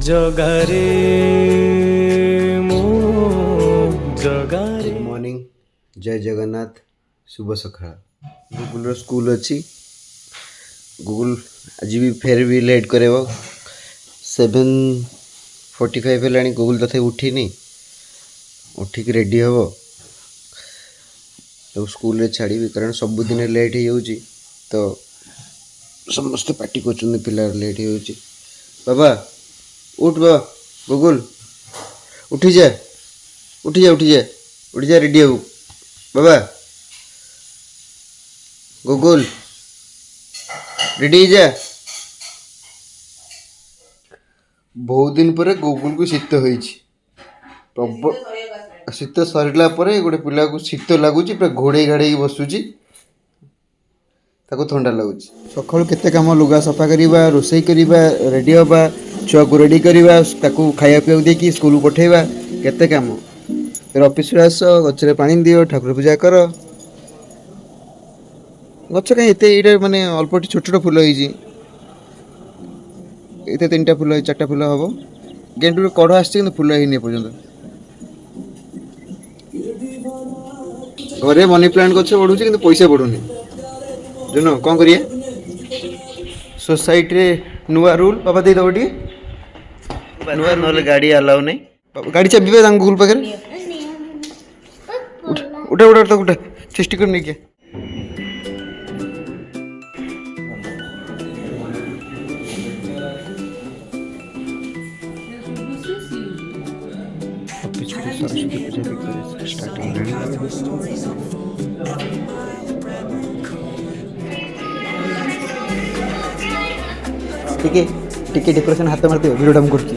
जगारे मो जगारे। Good morning, जय जगन्नाथ, शुभ सकाळ। गुगुल स्कूल अच्छी। गुगुल आज भी फेर भी लेट करे 7:45 है। गुगुल तथा उठी नहीं, उठिक रेडी हम तो स्कूल रे छाड़ी कारण सबुदिन लेट हो तो समस्ते पार्टी कर पिला लेट हो। बाबा उठ बाबा, गुगुल उठी जा, उठी जा, उठी जा, उठी जा, रेडी हो बाबा। गुगुल रेडी जा। बहुत दिन पर गुगुल को शीत हो शीत सरला गोटे पिला को शीत लगुच पूरा घोड़े घाड़े बसुची, थंडा लगुच। सका केते काम लुगा सफा करवा, रोसई करवा, रेडी हवा, छुआ को रेडी करवा, खाया पीवा देखी स्कूल पठेवा, केते काम। फिर ऑफिस आस, गचरे पानी दियो, ठाकुर पूजा कर। गच कहीं ये माने अल्प छोट छोट फूल होती, 3टा फूल 4टा फूल हम। गेंडू कढ़ आस फूल है पर्यटन। घरे मनी प्लांट गच बढ़ू कि पैसा बढ़ुनी। जुन कौन करिए सोसाइटी रे नुआ रूल बाबा दे दब टी नुआ रूल गाड़ी अलाउ नहीं। गाड़ी चाबी गुगुल पाखे उठा उठा उठा उठा चेष्टा कर नहीं। सरस्वती पूजा भी स्टार्ट टिके डेकोरेशन हाथ मारते वीडियो डाम करती।